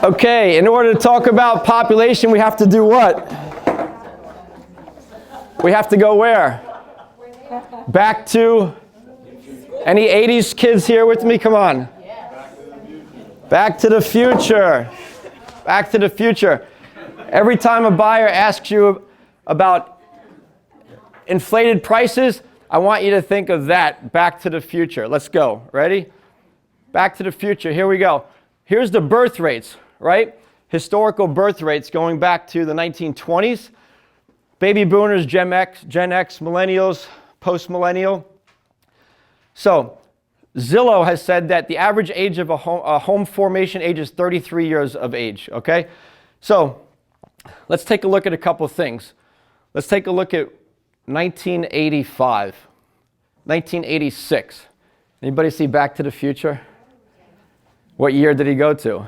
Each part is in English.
Okay, in order to talk about population, we have to do what? We have to go where? Back to, any 80s kids here with me? Come on. Back to the future. Back to the future. Every time a buyer asks you about inflated prices, I want you to think of that, Back to the Future. Let's go. Ready? Back to the future. Here we go. Here's the birth rates, right? Historical birth rates going back to the 1920s. Baby boomers, Gen X, millennials, post-millennial. So Zillow has said that the average age of a home formation age is 33 years of age, okay? So let's take a look at a couple things. Let's take a look at 1985, 1986. Anybody see Back to the Future? What year did he go to?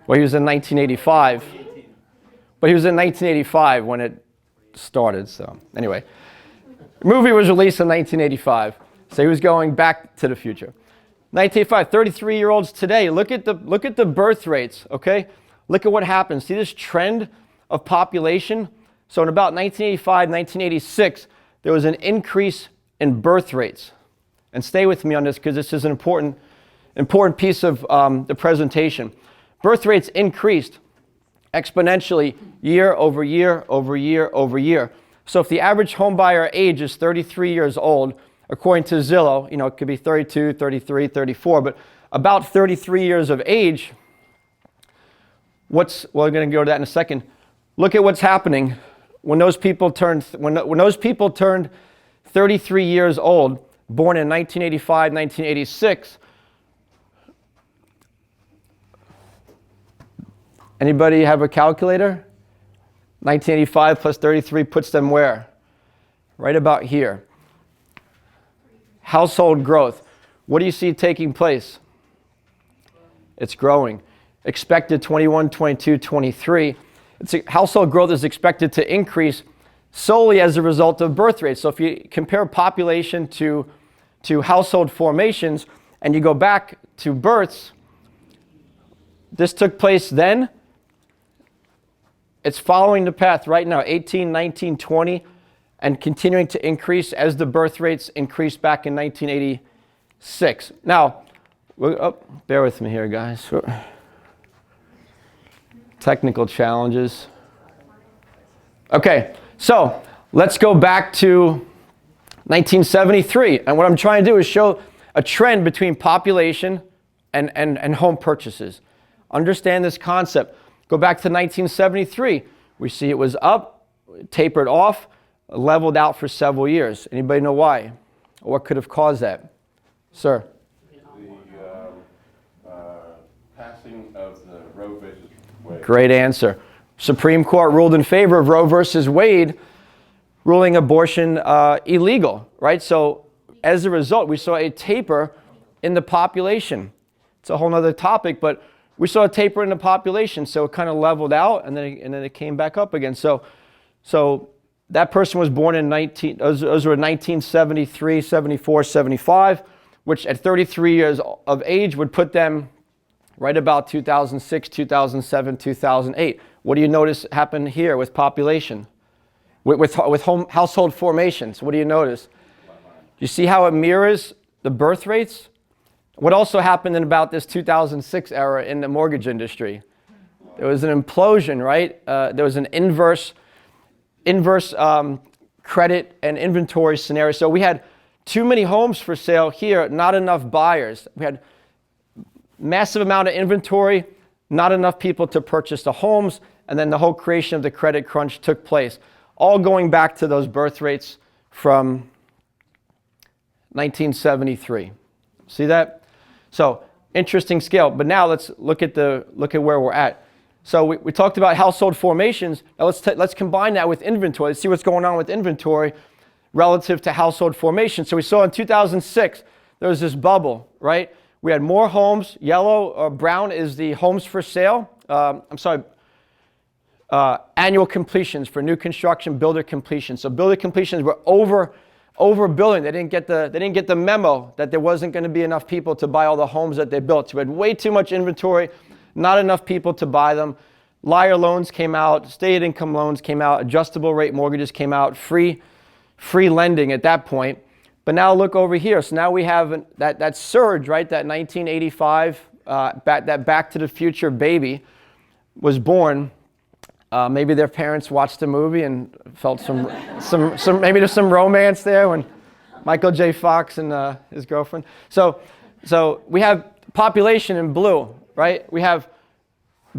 Well, he was in 1985. But he was in 1985 when it started, so anyway. The movie was released in 1985, so he was going back to the future. 1985, 33-year-olds today, look at the birth rates, okay? Look at what happens. See this trend of population? So in about 1985, 1986, there was an increase in birth rates. And stay with me on this because this is an important piece of the presentation. Birth rates increased exponentially year over year over year over year. So if the average home buyer age is 33 years old, according to Zillow, it could be 32, 33, 34, but about 33 years of age, we're going to go to that in a second. Look at what's happening when those people turned 33 years old, born in 1985, 1986. Anybody have a calculator? 1985 plus 33 puts them where? Right about here. Household growth. What do you see taking place? It's growing. Expected 21, 22, 23. Household growth is expected to increase solely as a result of birth rates. So if you compare population to household formations and you go back to births, this took place then. It's following the path right now, 18, 19, 20, and continuing to increase as the birth rates increased back in 1986. Now, bear with me here, guys. Technical challenges. Okay, so let's go back to 1973. And what I'm trying to do is show a trend between population and home purchases. Understand this concept. Go back to 1973. We see it was up, tapered off, leveled out for several years. Anybody know why? What could have caused that? Sir? The passing of the Roe versus Wade. Great answer. Supreme Court ruled in favor of Roe versus Wade, ruling abortion illegal, right? So as a result, we saw a taper in the population. It's a whole other topic, but we saw a taper in the population, so it kind of leveled out, and then it came back up again. So that person was born in those were 1973, 74, 75, which at 33 years of age would put them right about 2006, 2007, 2008. What do you notice happened here with population? With household formations, what do you notice? You see how it mirrors the birth rates? What also happened in about this 2006 era in the mortgage industry? There was an implosion, right? There was an inverse credit and inventory scenario. So we had too many homes for sale here, not enough buyers. We had massive amount of inventory, not enough people to purchase the homes, and then the whole creation of the credit crunch took place. All going back to those birth rates from 1973. See that? So interesting scale. But now let's look at where we're at. So we talked about household formations. Now let's combine that with inventory. Let's see what's going on with inventory relative to household formation. So we saw in 2006 there was this bubble, right? We had more homes. Yellow or brown is the homes for sale. Annual completions for new construction, builder completions. So builder completions were overbuilding. They didn't get the memo that there wasn't going to be enough people to buy all the homes that they built. So we had way too much inventory, not enough people to buy them. Liar loans came out, stated income loans came out, adjustable rate mortgages came out, free lending at that point. But now look over here. So now we have that surge, right? That 1985, that Back to the Future baby was born. Maybe their parents watched the movie and felt some maybe there's some romance there when Michael J. Fox and his girlfriend. So we have population in blue, right? We have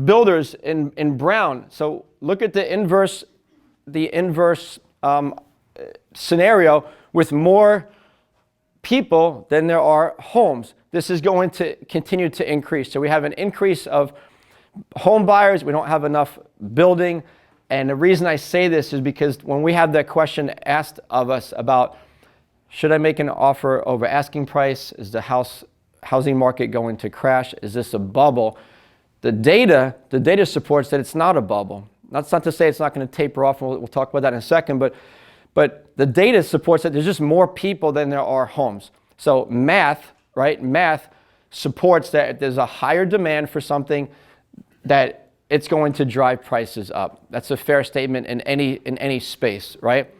builders in brown. So look at the inverse scenario with more people than there are homes. This is going to continue to increase. So we have an increase of home buyers. We don't have enough building. And the reason I say this is because when we have that question asked of us about, should I make an offer over asking price? Is the housing market going to crash? Is this a bubble? The data supports that it's not a bubble. That's not to say it's not going to taper off, and we'll talk about that in a second, but the data supports that there's just more people than there are homes. So math, right? Math supports that there's a higher demand for something, that it's going to drive prices up. That's a fair statement in any space, right?